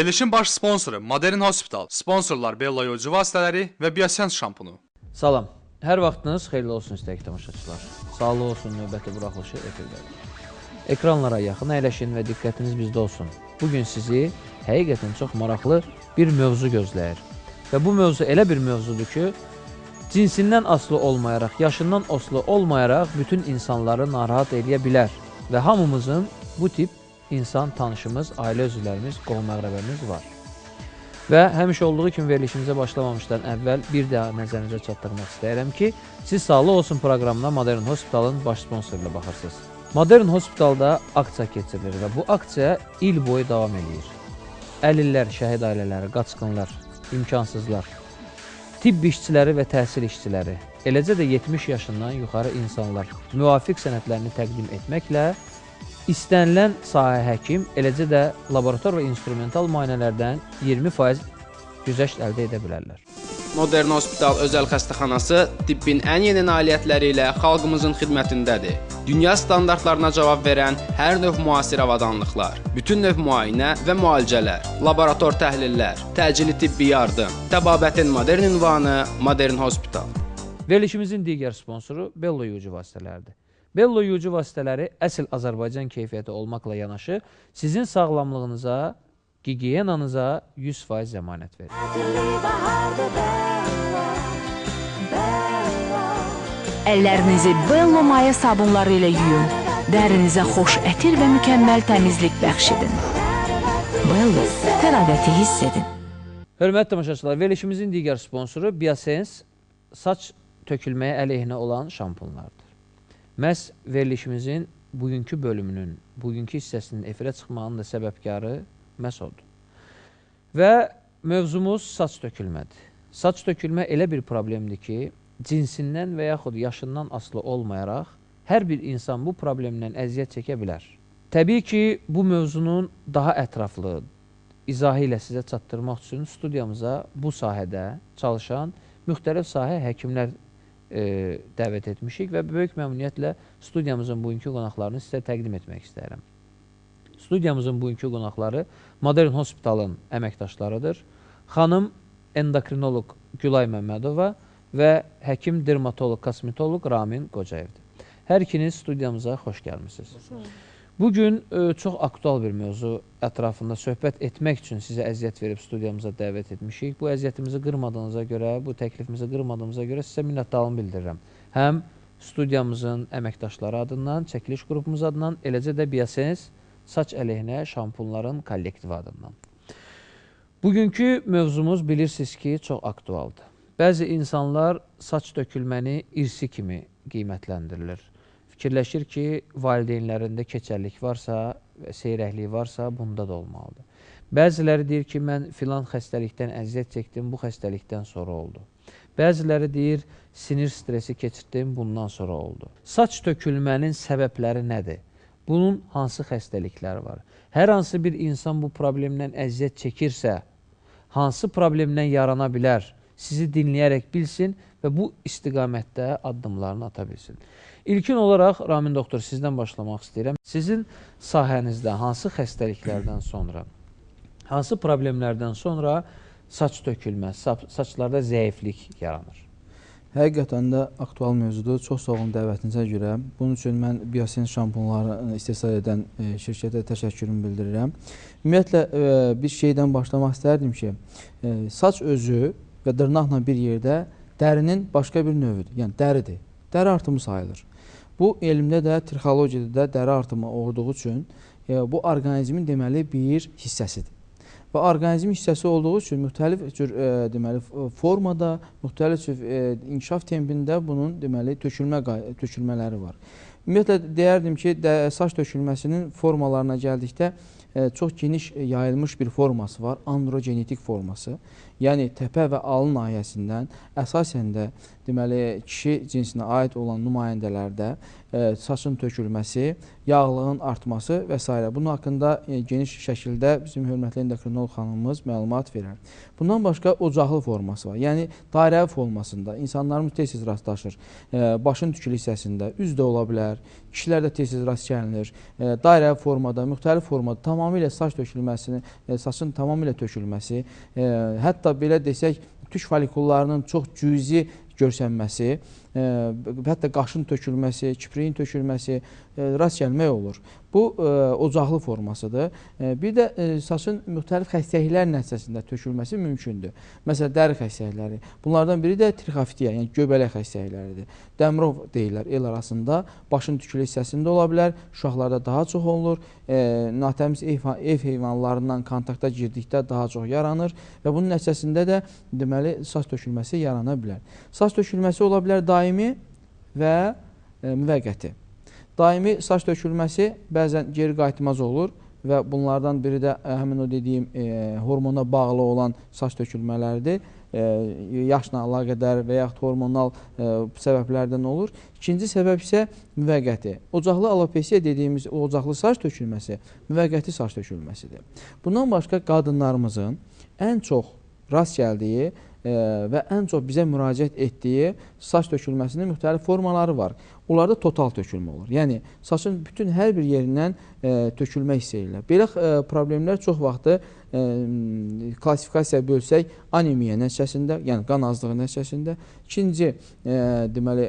Verilişin baş sponsoru Modern Hospital, sponsorlar Bella Yoğurcu Vasitələri və Biosens şampunu. Salam, hər vaxtınız xeyirli olsun istəyək tamaşaçılar. Sağlığı olsun növbəti buraxılışı efirdədir. Ekranlara yaxın əyləşin və diqqətiniz bizdə olsun. Bugün sizi həqiqətən çox maraqlı bir mövzu gözləyir. Və bu mövzu elə bir mövzudur ki, cinsindən asılı olmayaraq, yaşından asılı olmayaraq bütün insanları narahat edə bilər. Və hamımızın bu tip insan tanışımız, ailə üzvlərimiz, qohum-əqrəbəmiz var. Və həmişə olduğu kimi verilişimizə başlamamışdan əvvəl bir daha nəzərinizə çatdırmaq istəyirəm ki, siz Sağlıq olsun proqramına Modern Hospitalın baş sponsoru ilə baxırsınız. Modern Hospitalda aksiya keçirilir və bu aksiya il boyu davam edir. Əlillər, şəhid ailələri, qaçqınlar, imkansızlar, tibb işçiləri və təhsil işçiləri, eləcə də 70 yaşından yuxarı insanlar müvafiq sənədlərini təqdim etməklə İstənilən sahə həkim, eləcə də laborator və instrumental müayinələrdən 20% güzəşt əldə edə bilərlər. Modern Hospital özəl xəstəxanası tibbin ən yeni nailiyyətləri ilə xalqımızın xidmətindədir. Dünya standartlarına cavab verən hər növ müasir avadanlıqlar, bütün növ müayinə və müalicələr, laborator təhlillər, təcili tibbi yardım, təbabətin modern ünvanı Modern Hospital. Verilişimizin digər sponsoru Bella Yoğurcu Vasitələridir. Bella Yoğurcu Vasitələri əsl Azərbaycan keyfiyyəti olmaqla yanaşı, sizin sağlamlığınıza, gigiyenanıza 100% zəmanət verir. Əllərinizi Bello maya sabunları ilə yuyun. Dərinizə xoş ətir və mükəmməl təmizlik bəxş edin. Bello, təravəti hiss edin. Hörmətli tamaşaçılar, verilişimizin digər sponsoru Biosens saç tökülməyə əleyhinə olan şampunlardır. Məhz verilişimizin bugünkü bölümünün, bugünkü hissəsinin efirə çıxmağının da səbəbkarı məhz odur. Və mövzumuz saç tökülmədir. Saç tökülmə elə bir problemdir ki, cinsindən və yaxud yaşından asılı olmayaraq, hər bir insan bu problemdən əziyyət çəkə bilər. Təbii ki, bu mövzunun daha ətraflı izahı ilə sizə çatdırmaq üçün studiyamıza bu sahədə çalışan müxtəlif sahə həkimlər dəvət etmişik və böyük məmnuniyyətlə studiyamızın bugünkü qonaqlarını sizə təqdim etmək istəyirəm. Studiyamızın bugünkü qonaqları Modern Hospitalın əməkdaşlarıdır. Xanım endokrinoloq Gülay Məmmədova və həkim dermatoloq, kosmetoloq Ramin Qocayevdir. Hər ikiniz studiyamıza xoş gəlmişsiniz. Bugün çox aktual bir mövzu ətrafında söhbət etmək üçün sizə əziyyət verib studiyamıza dəvət etmişik. Bu əziyyətimizi qırmadığınıza görə, bu təklifimizi qırmadığımıza görə sizə minnətdarlığımı bildirirəm. Həm studiyamızın əməkdaşları adından, çəkiliş qrupumuz adından, eləcə də Biosens saç əleyhinə şampunların kollektivi adından. Bugünkü mövzumuz bilirsiniz ki, çox aktualdır. Bəzi insanlar saç tökülməni irsi kimi qiymətləndirilir. Fikirləşir ki, valideynlərində keçərlik varsa, seyrəklik varsa, bunda da olmalıdır. Bəziləri deyir ki, mən filan xəstəlikdən əziyyət çəkdim, bu xəstəlikdən sonra oldu. Bəziləri deyir, sinir stresi keçirdim, bundan sonra oldu. Saç tökülmənin səbəbləri nədir? Bunun hansı xəstəlikləri var? Hər hansı bir insan bu problemdən əziyyət çəkirsə, hansı problemdən yarana bilər? Sizi dinləyərək bilsin və bu istiqamətdə addımlarını ata bilsin. İlkin olaraq, Ramin doktor, sizdən başlamaq istəyirəm. Sizin sahənizdə hansı xəstəliklərdən sonra, hansı problemlərdən sonra saç tökülmə, saçlarda zəiflik yaranır? Həqiqətən də aktual mövzudur. Çox sağ olun dəvətinizə görə. Bunun üçün mən Biosens şampunları istehsal edən şirkətə təşəkkürümü bildirirəm. Ümumiyyətlə, bir şeydən başlamaq istərdim ki, saç özü və dırnaqla bir yerdə dərinin başqa bir növüdür. Yəni, dəridir. Dəri artımı sayılır. Bu, elmdə də, trixologiyada da dəri artımı olduğu üçün bu orqanizmin deməli bir hissəsidir. Və orqanizm hissəsi olduğu üçün müxtəlif cür deməli formada, müxtəlif cür inkişaf tempində bunun deməli tökülmələri var. Ümumiyyətlə deyərdim ki, saç tökülməsinin formalarına gəldikdə çox geniş yayılmış bir forması var, androgenetik forması. yəni təpə və alın nahiyəsindən əsasən də deməli kişi cinsinə aid olan nümayəndələrdə saçın tökülməsi, yağlığın artması və s. Bunun haqqında geniş şəkildə bizim hörmətli endokrinoloq xanımımız məlumat verir. Bundan başqa ocaqlı forması var. Yəni dairəvi formasında insanlarımız tez-tez rastlaşır. Başın tükülü hissəsində üzdə ola bilər, kişilərdə tez-tez rast gəlinir. Dairəvi formada, müxtəlif formada tamamilə saç tökülməsini, saçın tamamilə tökülməsi, hətta belə desək, tük folikullarının çox cüzi görsənməsi, hətta qaşın tökülməsi, kipriyin tökülməsi rast gəlmək olur. Bu ocaqlı formasıdır. Bir də saçın müxtəlif xəstəliklər nəticəsində tökülməsi mümkündür. Məsələn, dəri xəstəlikləri. Bunlardan biri də trixofitiya, yəni göbələk xəstəlikləridir. Dəmirov deyirlər el arasında, başın tükülü hissəsində ola bilər, uşaqlarda daha çox olur. Natəmiz ev heyvanlarından kontakta girdikdə daha çox yaranır və bunun nəticəsində də deməli saç tökülməsi yarana bilər. Saç tökülməsi ola bilər daimi və müvəqqəti. Daimi saç tökülməsi bəzən geri qayıtmaz olur və bunlardan biri də həmin o dediyim hormona bağlı olan saç tökülmələridir. Yaşla əlaqədar və yaxud hormonal səbəblərdən olur. İkinci səbəb isə müvəqqəti. Ocaqlı alopesiya dediyimiz ocaqlı saç tökülməsi müvəqqəti saç tökülməsidir. Bundan başqa qadınlarımızın ən çox rast gəldiyi və ən çox bizə müraciət etdiyi saç tökülməsinin müxtəlif formaları var. Onlarda total tökülmə olur. Yəni, saçın bütün hər bir yerindən tökülmə hiss edirlər. Belə problemlər çox vaxtı klassifikasiya bölsək, anemiya nəticəsində, yəni qan azlığı nəticəsində, ikinci, deməli,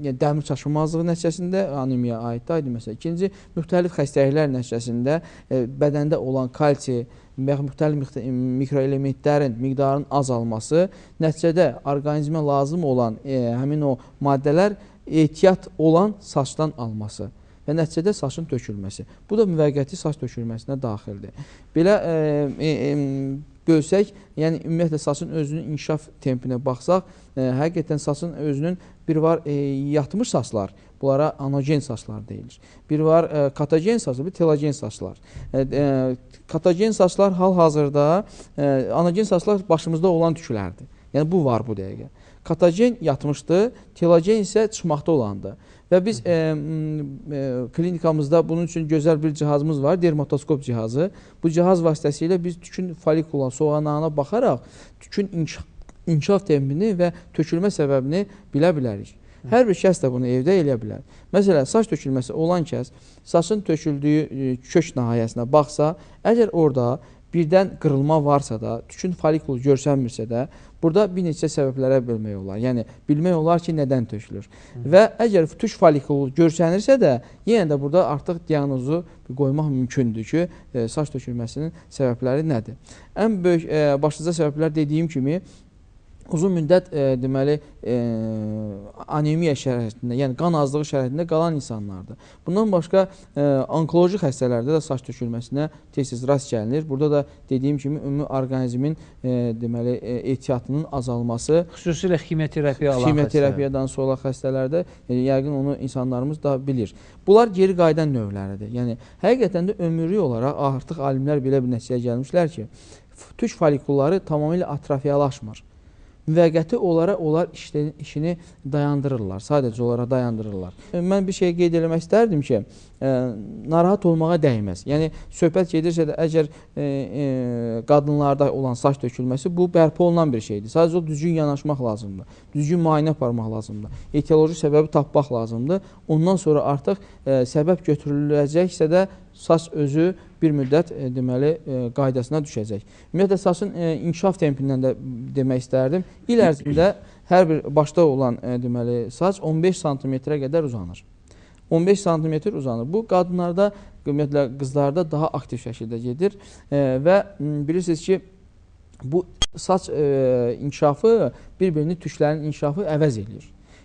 dəmir çatışmazlığı nəticəsində anemiya aiddir. Məsələn, ikinci, müxtəlif xəstəliklər nəticəsində bədəndə olan kalsi, müxtəlif mikroelementlərin miqdarının azalması, nəticədə orqanizmə lazım olan həmin o maddələr ehtiyat olan saçdan alması və nəticədə saçın tökülməsi. Bu da müvəqqəti saç tökülməsinə daxildir. Belə bölsək, yəni ümumiyyətlə saçın özünün inkişaf tempinə baxsaq, həqiqətən saçın özünün bir var yatmış saçlar, bunlara anagen saçlar deyilir. Bir var katagen saçlar, bir telogen saçlar. Katagen saçlar hal-hazırda, anagen saçlar başımızda olan tüklərdir. Yəni bu var bu dəqiqə. Katagen yatmışdı, telogen isə çıxmaqda olandı. Və biz klinikamızda bunun üçün gözəl bir cihazımız var, dermatoskop cihazı. Bu cihaz vasitəsilə biz tükün folikula, soğanağına baxaraq tükün inkişaf tempini və tökülmə səbəbini bilə bilərik. Hər bir şəxs də bunu evdə eləyə bilər. Məsələn, saç tökülməsi olan kəs saçın töküldüyü kök nahiyəsinə baxsa, əgər orada birdən qırılma varsa da, tükün folikulu görsənmirsə də, burada bir neçə səbəblərə bölmək olar. Yəni, bilmək olar ki, nədən tökülür. Və əgər tük folikulu görsənirsə də, yenə də burada artıq diaqnozu qoymaq mümkündür ki, saç tökülməsinin səbəbləri nədir? Ən böyük başlıca səbəblər dediyim kimi, uzun müddət deməli anemiya şəraitində, yəni qan azlığı şəraitində qalan insanlardır. Bundan başqa onkoloji xəstələrdə də saç tökülməsinə tez-tez rast gəlinir. Burada da dediyim kimi ümumi orqanizmin deməli ehtiyatının azalması, Xüsusilə ximioterapiya alan ximioterapiyadan sonra xəstələrdə yəqin onu insanlarımız da bilir. Bunlar geri qayıdan növləridir. Yəni həqiqətən də ömürlük olaraq artıq alimlər belə bir nəticəyə gəlmişlər ki, tük folikulları tamamilə atrofiyalaşmır. Müvəqqəti olaraq onlar işini dayandırırlar, sadəcə olaraq dayandırırlar. Mən bir şey qeyd eləmək istərdim ki, narahat olmağa dəyməz. Yəni, söhbət gedirsə də, əgər qadınlarda olan saç tökülməsi, bu bərpa olunan bir şeydir. Sadəcə o düzgün yanaşmaq lazımdır, düzgün müayinə aparmaq lazımdır, etioloji səbəbi tapmaq lazımdır. Ondan sonra artıq səbəb götürüləcəksə də, saç özü bir müddət deməli qaydasına düşəcək. Ümumiyyətlə saçın inkişaf tempindən də demək istərdim. İl ərzində hər bir başda olan deməli saç 15 sm-ə qədər uzanır. 15 sm uzanır. Bu qadınlarda, ümumiyyətlə qızlarda daha aktiv şəkildə gedir və bilirsiniz ki, bu saç inkişafı bir-birini tüklərin inkişafı əvəz edir.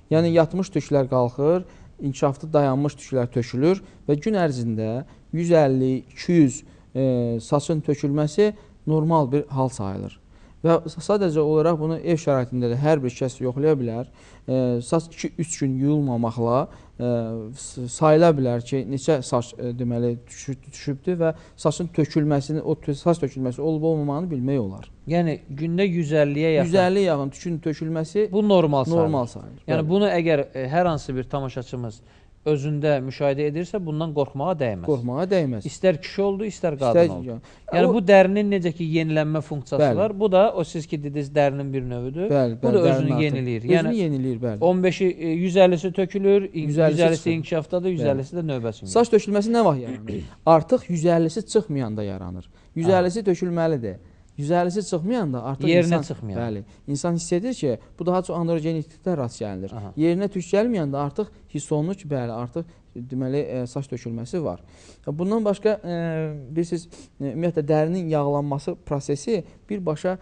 Yəni yatmış tüklər qalxır, inkişafda dayanmış tüklər tökülür və gün ərzində 150-200 saçın tökülməsi normal bir hal sayılır. Və sadəcə olaraq bunu ev şəraitində də hər bir kəs yoxlaya bilər. Saç 2-3 gün yuyulmamaqla sayıla bilər ki, neçə saç deməli düşübdür və saçın tökülməsini, o saç tökülməsi olub-olmamağını bilmək olar. Yəni gündə 150-yə yaxın. 150 yaxın tükün tökülməsi bu normal sayılır. Yəni bunu əgər hər hansı bir tamaşaçımız özündə müşahidə edirsə, bundan qorxmağa dəyməz. Qorxmağa dəyməz. İstər kişi oldu, istər qadın oldu. Yəni bu dərinin necə ki yenilənmə funksiyası var, bu da o siz ki dediniz dərinin bir növüdür. Bu da özünü yeniləyir. Özünü yeniləyir, bəli. 15-i 150-si tökülür, 150-si inkişafdadır, 150-si də növbəsi. Saç tökülməsi nə vaxt yaranır? Artıq 150-si çıxmayanda yaranır. 150-si tökülməlidir. 150-si çıxmayanda artıq yerinə çıxmayanda. Bəli, insan hiss edir ki, bu daha çox androgeniklikdən rast gəlinir. Yerinə tük gəlməyəndə artıq hiss olunur ki, bəli, artıq deməli saç tökülməsi var. Bundan başqa bilirsiniz, ümumiyyətlə dərinin yağlanması prosesi birbaşa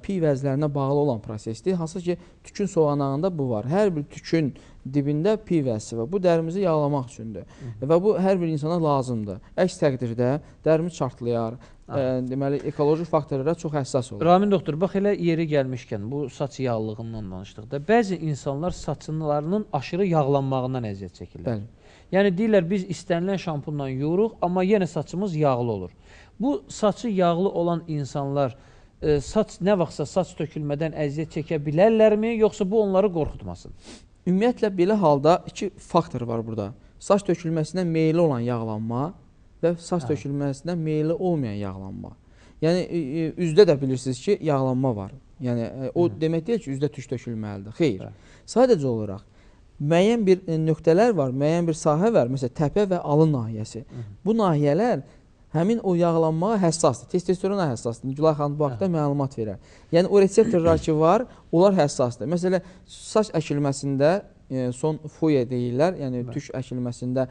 pi vəzlərinə bağlı olan prosesdir. Hansı ki, tükün soğanağında bu var. Hər bir tükün dibində pi vəzsi var. Bu dərimizi yağlamaq üçündür və bu hər bir insana lazımdır. Əks təqdirdə dərimi çartlayar. Deməli, ekoloji faktorlara çox həssas olur. Ramin doktor, bax elə yeri gəlmişkən, bu saç yağlılığından danışdıqda, bəzi insanlar saçlarının aşırı yağlanmağından əziyyət çəkirlər. Bəli. Yəni deyirlər, biz istənilən şampunla yuyuruq, amma yenə saçımız yağlı olur. Bu saçı yağlı olan insanlar saç nə vaxtsa saç tökülmədən əziyyət çəkə bilərlərmi, yoxsa bu onları qorxutmasın? Ümumiyyətlə, belə halda iki faktor var burada. Saç tökülməsinə meyilli olan yağlanma və saç tökülməsindən meyilli olmayan yağlanma. Yəni, üzdə də bilirsiniz ki, yağlanma var. Yəni, o demək deyil ki, üzdə tük tökülməlidir. Xeyr. Sadəcə olaraq, müəyyən bir nöqtələr var, müəyyən bir sahə var. Məsələn, təpə və alın nahiyəsi. Bu nahiyələr həmin o yağlanmağa həssasdır. Testosterona həssasdır. Gülay xanım bu haqda məlumat verər. Yəni, o reseptorlar ki var, onlar həssasdır. Məsələn, saç əkilməsində son fuye deyirlər, yəni tük əkilməsində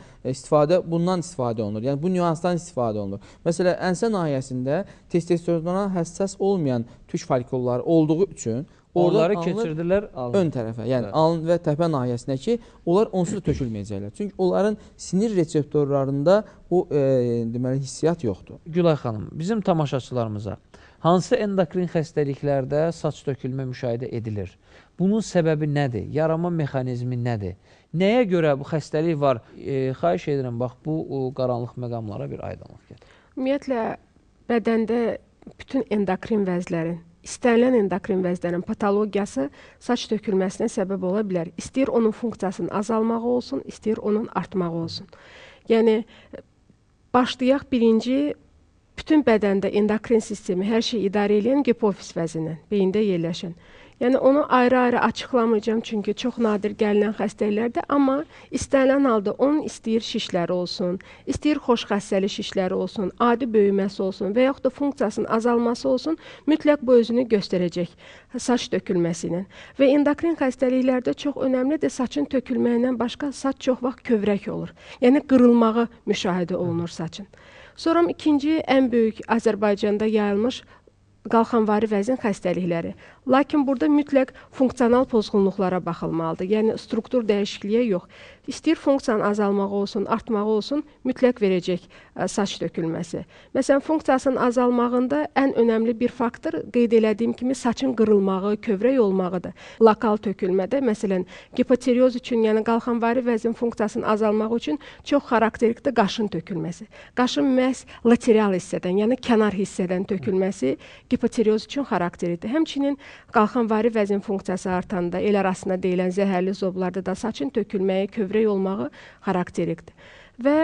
bundan istifadə olunur. Yəni bu nüansdan istifadə olunur. Məsələn, ensə nahiyəsində testosterona həssas olmayan tük folikulları olduğu üçün onları keçirdilər ön tərəfə, yəni alın və təpə nahiyəsinə ki, onlar onsuz da tökülməyəcəklər. Çünki onların sinir reseptorlarında o deməli hissiyat yoxdur. Gülay xanım, bizim tamaşaçılarımıza hansı endokrin xəstəliklərdə saç tökülmə müşahidə edilir? Bunun səbəbi nədir? Yaranma mexanizmi nədir? Nəyə görə bu xəstəlik var? Xahiş edirəm, bax, bu qaranlıq məqamlara bir aydınlıq gətir. Ümumiyyətlə, bədəndə bütün endokrin vəzlərin, istənilən endokrin vəzlərin patologiyası saç tökülməsinə səbəb ola bilər. İstəyir onun funksiyasının azalmağı olsun, istəyir onun artmağı olsun. Yəni, başlayaq birinci, bütün bədəndə endokrin sistemi hər şey idarə edən hipofiz vəzindən, beyində yerləşən. Yəni, onu ayrı-ayrı açıqlamayacağım, çünki çox nadir gəlinən xəstəliklərdir, amma istənilən halda onun istəyir şişləri olsun, istəyir xoşxəssəli şişləri olsun, adi böyüməsi olsun və yaxud da funksiyasının azalması olsun, mütləq bu özünü göstərəcək saç tökülməsi ilə. Və endokrin xəstəliklərdə çox önəmlidir, saçın tökülməyindən başqa saç çox vaxt kövrək olur. Yəni, qırılmağı müşahidə olunur saçın. Sonra ikinci ən böyük Azərbaycanda yayılmış qalxanvari vəzin xəstəlikləri. Lakin burada mütləq funksional pozğunluqlara baxılmalıdır. Yəni, struktur dəyişikliyə yox. İstəyir funksiyanın azalmağı olsun, artmağı olsun, mütləq verəcək saç tökülməsi. Məsələn, funksiyasının azalmağında ən önəmli bir faktor, qeyd elədiyim kimi, saçın qırılmağı, kövrək olmağıdır. Lokal tökülmədə, məsələn, hipotireoz üçün, yəni qalxanvari vəzin funksiyasının azalmağı üçün çox xarakterikdir qaşın tökülməsi. Qaşın məhz lateral hissədən, yəni kənar hissədən tökülməsi hipotireoz üçün xarakteridir. Həmçinin qalxanvari vəzin funksiyası artanda, el arasında deyilən zəhərli zoblarda da saçın tökülməyi, kövrək olmağı xarakterikdir. Və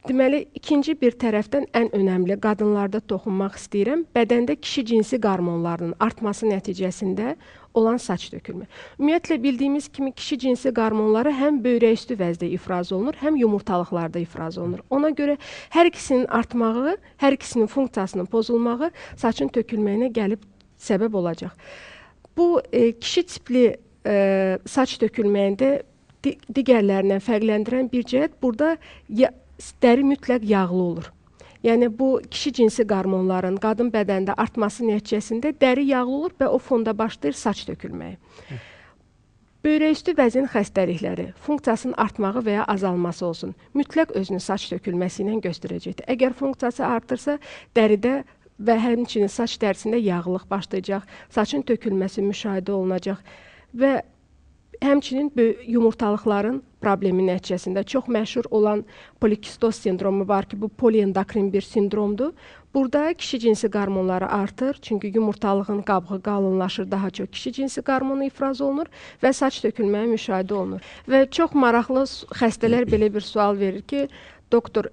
deməli, ikinci bir tərəfdən ən önəmli qadınlarda toxunmaq istəyirəm, bədəndə kişi cinsi qarmonlarının artması nəticəsində olan saç tökülmə. Ümumiyyətlə, bildiyimiz kimi kişi cinsi qarmonları həm böyrəküstü vəzdə ifraz olunur, həm yumurtalıqlarda ifraz olunur. Ona görə hər ikisinin artmağı, hər ikisinin funksiyasının pozulmağı saçın tökülməyinə gəlib səbəb olacaq. Bu, kişi tipli saç tökülməyində digərlərindən fərqləndirən bir cəhət, burada dəri mütləq yağlı olur. Yəni, bu kişi cinsi qarmonların qadın bədəndə artması nəticəsində dəri yağlı olur və o fonda başlayır saç tökülməyi. Böyrəküstü vəzin xəstəlikləri, funksiyasının artmağı və ya azalması olsun, mütləq özünü saç tökülməsi ilə göstərəcəkdir. Əgər funksiyası artırsa, dəridə və həmçinin saç dərisində yağlılıq başlayacaq, saçın tökülməsi müşahidə olunacaq və həmçinin yumurtalıqların problemi nəticəsində çox məşhur olan polikistoz sindromu var ki, bu poliendokrin bir sindromdur. Burada kişi cinsi qarmonları artır, çünki yumurtalığın qabığı qalınlaşır, daha çox kişi cinsi qarmonu ifraz olunur və saç tökülməyi müşahidə olunur. Və çox maraqlı xəstələr belə bir sual verir ki, doktor,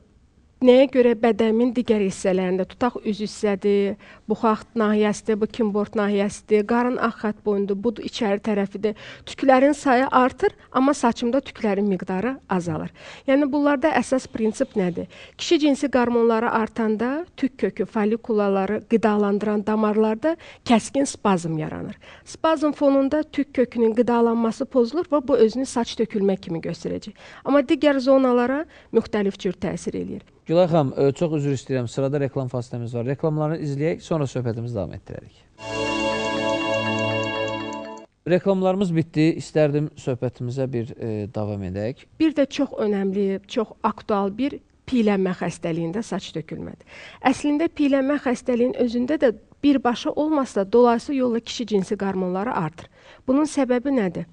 nəyə görə bədənimin digər hissələrində, tutaq üz hissədir, buxaq nahiyəsidir, bu kimboard nahiyəsidir, qarın ağ xətt boyundur, budur içəri tərəfidir. Tüklərin sayı artır, amma saçımda tüklərin miqdarı azalır. Yəni bunlarda əsas prinsip nədir? Kişi cinsi qarmonları artanda tük kökü, folikulaları qidalandıran damarlarda kəskin spazm yaranır. Spazm fonunda tük kökünün qidalanması pozulur və bu özünü saç tökülmə kimi göstərəcək. Amma digər zonalara müxtəlif cür təsir eləyir. Gülay xanım, çox üzr istəyirəm. Sırada reklam fasiləmiz var. Reklamlarını izləyək, sonra söhbətimizi davam etdirərik. Reklamlarımız bitdi. İstərdim söhbətimizə bir davam edək. Bir də çox önəmli, çox aktual bir piylənmə xəstəliyində saç tökülmədir. Əslində piylənmə xəstəliyinin özündə də birbaşa olmasa da dolayısı yolla kişi cinsi qarmonları artır. Bunun səbəbi nədir?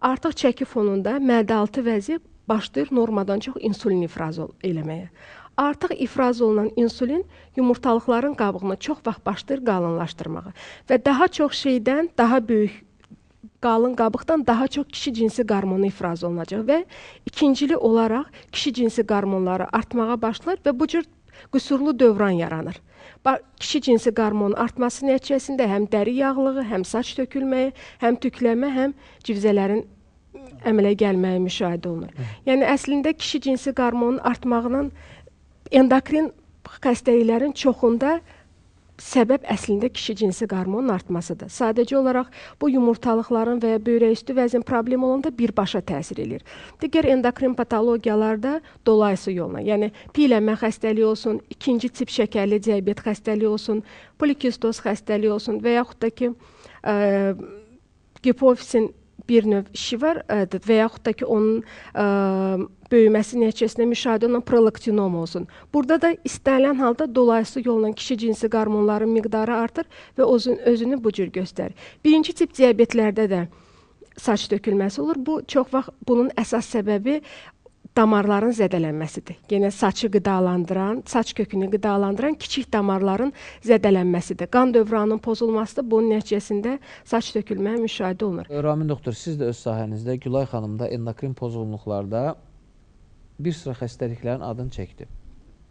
Artıq çəki fonunda mədə-altı vəzi başlayır normadan çox insulin ifraz eləməyə. Artıq ifraz olunan insulin yumurtalıqların qabığını çox vaxt başlayır qalınlaşdırmağa və daha çox şeydən, daha böyük qalın qabıqdan daha çox kişi cinsi qarmonu ifraz olunacaq və ikincili olaraq kişi cinsi qarmonları artmağa başlar və bu cür qüsurlu dövran yaranır. Kişi cinsi qarmonun artması nəticəsində həm dəri yağlığı, həm saç tökülməyi, həm tüklənmə, həm civzələrin əmələ gəlməyi müşahidə olunur. Yəni əslində kişi cinsi qarmonun artmağının endokrin xəstəliklərin çoxunda səbəb əslində kişi cinsi qarmonun artmasıdır. Sadəcə olaraq bu yumurtalıqların və ya böyrək üstü vəzin problemi olanda birbaşa təsir edir. Digər endokrin patologiyalarda dolayısı yolla, yəni piylənmə xəstəliyi olsun, ikinci tip şəkərli diabet xəstəliyi olsun, polikistoz xəstəliyi olsun və yaxud da ki, hipofisin bir növ işi var və yaxud da ki, onun böyüməsi nəticəsində müşahidə olunan prolaktinom olsun. Burada da istənilən halda dolayısı yolla kişi cinsi qarmonların miqdarı artır və özünü bu cür göstərir. Birinci tip diabetlərdə də saç tökülməsi olur. Bu çox vaxt bunun əsas səbəbi damarların zədələnməsidir. Yenə saçı qidalandıran, saç kökünü qidalandıran kiçik damarların zədələnməsidir. Qan dövranının pozulması da bunun nəticəsində saç tökülməyə müşahidə olunur. Ramin doktor, siz də öz sahənizdə Gülay xanımda endokrin pozğunluqlarda bir sıra xəstəliklərin adını çəkdi.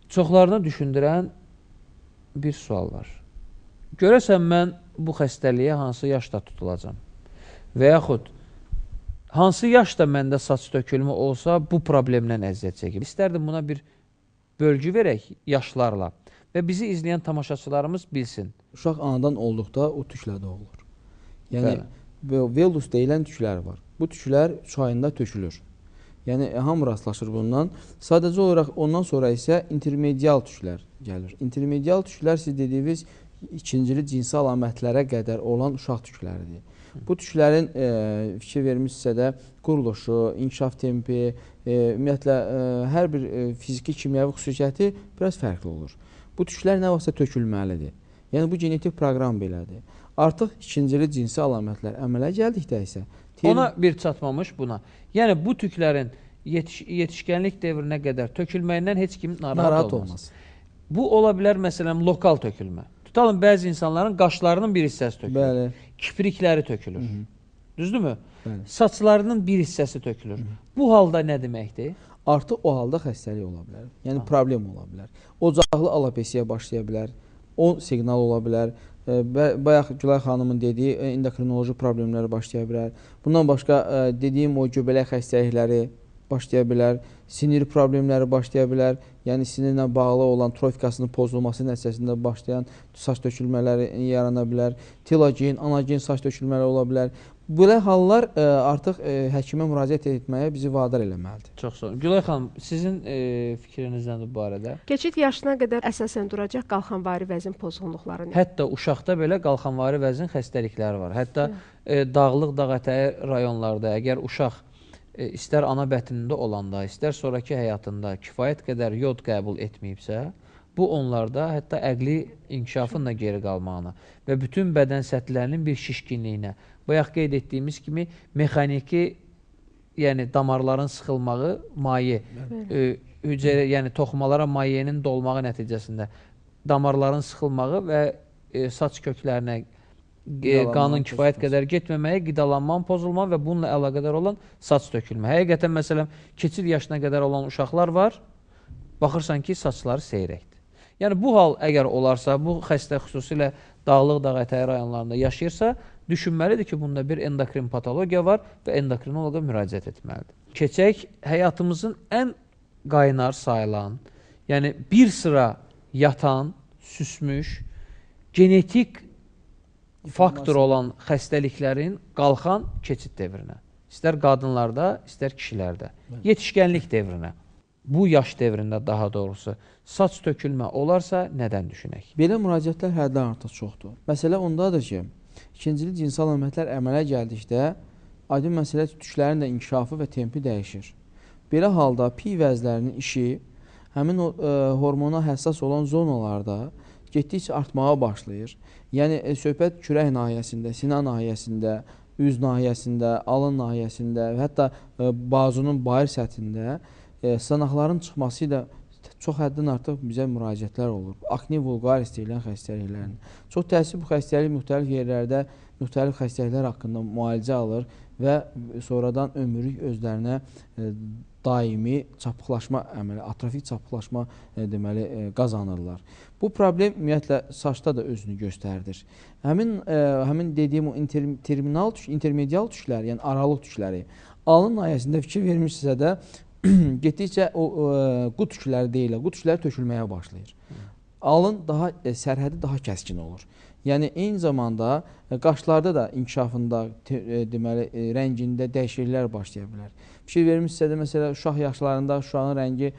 Çoxlarını düşündürən bir sual var. Görəsən mən bu xəstəliyə hansı yaşda tutulacam? Və yaxud hansı yaşda məndə saç tökülmə olsa bu problemdən əziyyət çəkir? İstərdim buna bir bölgü verək yaşlarla və bizi izləyən tamaşaçılarımız bilsin. Uşaq anadan olduqda o tüklə doğulur. Yəni, velus deyilən tüklər var. Bu tüklər çayında tökülür. Yəni, hamı rastlaşır bundan. Sadəcə olaraq ondan sonra isə intermedial tüklər gəlir. Intermedial tüklər siz dediyiniz ikincili cinsi əlamətlərə qədər olan uşaq tükləridir. Bu tüklərin fikir vermişsə də quruluşu, inkişaf tempi, ümumiyyətlə hər bir fiziki, kimyəvi xüsusiyyəti biraz fərqli olur. Bu tüklər nə vaxtsa tökülməlidir. Yəni bu genetik proqram belədir. Artıq ikincili cinsi əlamətlər əmələ gəldikdə isə ona bir çatmamış buna. Yəni bu tüklərin yetişkənlik dövrünə qədər tökülməyindən heç kim narahat olmaz. Bu ola bilər məsələn lokal tökülmə. Tutalım bəzi insanların qaşlarının bir hissəsi tökülür. Bəli. Kiprikləri tökülür. Düzdürmü? Bəli. Saçlarının bir hissəsi tökülür. Bu halda nə deməkdir? Artıq o halda xəstəlik ola bilər. Yəni problem ola bilər. Ocaqlı alopesiya başlaya bilər. O siqnal ola bilər. Bayaq Gülay xanımın dediyi endokrinoloji problemləri başlaya bilər. Bundan başqa dediyim o göbələk xəstəlikləri başlaya bilər. Sinir problemləri başlaya bilər. Yəni sinirlə bağlı olan trofikasının pozulması nəticəsində başlayan saç tökülmələri yarana bilər. Telogen, anagen saç tökülmələri ola bilər. Belə hallar artıq həkimə müraciət etməyə bizi vadar eləməlidir. Çox sağ olun. Gülay xanım, sizin fikriniz nədir bu barədə? Keçid yaşına qədər əsasən duracaq qalxanvari vəzin pozğunluqları. Hətta uşaqda belə qalxanvari vəzin xəstəlikləri var. Hətta dağlıq, dağətəyi rayonlarda əgər uşaq istər ana bətnində olanda, istər sonraki həyatında kifayət qədər yod qəbul etməyibsə, Bu onlarda hətta əqli inkişafın da geri qalmağına və bütün bədən səthlərinin bir şişkinliyinə, bayaq qeyd etdiyimiz kimi mexaniki, yəni damarların sıxılmağı, maye, yəni toxumalara mayenin dolmağı nəticəsində damarların sıxılmağı və saç köklərinə qanın kifayət qədər getməməyi, qidalanmanın pozulma və bununla əlaqədar olan saç tökülmə. Həqiqətən, məsələn, keçid yaşına qədər olan uşaqlar var, baxırsan ki, saçları seyrəkdir. Yəni, bu hal əgər olarsa, bu xəstə xüsusilə Dağlıq Dağ ətəyi rayonlarında yaşayırsa, düşünməlidir ki, bunda bir endokrin patologiya var və endokrinoloqa müraciət etməlidir. Keçək həyatımızın ən qaynar sayılan, yəni bir sıra yatan, süsmüş, genetik faktor olan xəstəliklərin qalxan keçid devrinə. İstər qadınlarda, istər kişilərdə. Yetişkənlik devrinə. Bu yaş devrində daha doğrusu saç tökülmə olarsa nədən düşünək? Belə müraciətlər həddən artıq çoxdur. Məsələ ondadır ki, ikincili cinsel əməliyyatlar əmələ gəldikdə aydın məsələ tüklərin də inkişafı və tempi dəyişir. Belə halda pi vəzlərinin işi həmin o hormona həssas olan zonalarda getdikcə artmağa başlayır. Yəni, söhbət kürək nahiyəsində, sinə nahiyəsində, üz nahiyəsində, alın nahiyəsində və hətta bazunun bayır səthində sızanaqların çıxması ilə çox həddən artıq bizə müraciətlər olur. Akne vulgaris deyilən xəstəliklərin. Çox təəssüf bu xəstəlik müxtəlif yerlərdə müxtəlif xəstəliklər haqqında müalicə alır və sonradan ömürlük özlərinə daimi çapıqlaşma əməli, atrofik çapıqlaşma qazanırlar. Bu problem ümumiyyətlə saçda da özünü göstərdir. Həmin dediyim o intermedial tüklər, yəni aralıq tükləri alın nahiyəsində fikir vermişsə də getdikcə o qut tükləri deyilə, qut tükləri tökülməyə başlayır. Alın daha sərhədi daha kəskin olur. Yəni eyni zamanda qaşlarda da inkişafında deməli rəngində dəyişikliklər başlaya bilər. Fikir vermişsə də məsələn uşaq yaşlarında uşağın rəngi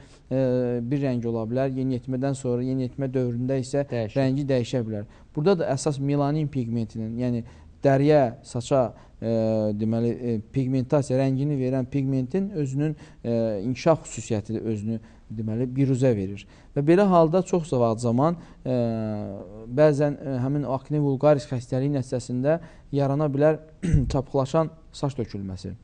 bir rəng ola bilər. Yeniyetmədən sonra, yeniyetmə dövründə isə rəngi dəyişə bilər. Burada da əsas melanin pigmentinin, yəni dəriyə, saça deməli pigmentasiya rəngini verən pigmentin özünün inkişaf xüsusiyyəti özünü deməli biruzə verir. Və belə halda çox zaman bəzən həmin akne vulgaris xəstəliyi nəticəsində yarana bilər çapıqlaşan saç tökülməsi.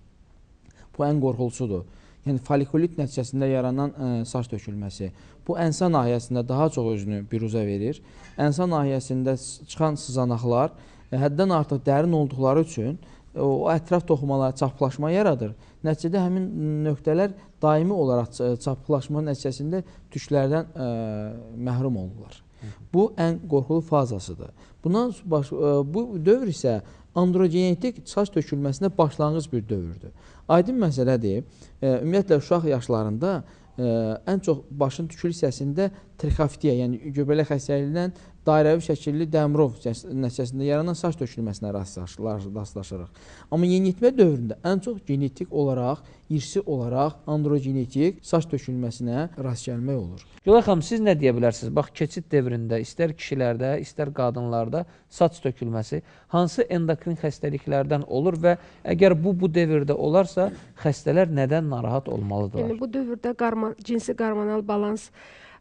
Bu ən qorxulusudur. Yəni folikulit nəticəsində yaranan saç tökülməsi. Bu ənsə nahiyəsində daha çox özünü biruzə verir. Ənsə nahiyəsində çıxan sızanaqlar həddən artıq dərin olduqları üçün o ətraf toxumalar çapıqlaşma yaradır. Nəticədə həmin nöqtələr daimi olaraq çapıqlaşma nəticəsində tüklərdən məhrum olurlar. Bu ən qorxulu fazasıdır. Bu dövr isə androgenetik saç tökülməsinə başlanğıc bir dövrdür. Aydın məsələdir, ümumiyyətlə uşaq yaşlarında ən çox başın tükülü hissəsində trixofitiya, yəni göbələk xəstəliyindən dairəvi şəkilli dəmirov nəticəsində yaranan saç tökülməsinə rastlaşırıq. Amma yeniyetmə dövründə ən çox genetik olaraq, irsi olaraq androgenetik saç tökülməsinə rast gəlmək olur. Gülay xanım, siz nə deyə bilərsiniz? Bax, keçid devrində istər kişilərdə, istər qadınlarda saç tökülməsi hansı endokrin xəstəliklərdən olur və əgər bu devirdə olarsa, xəstələr nədən narahat olmalıdırlar? Yəni, bu dövrdə cinsi qarmonal balans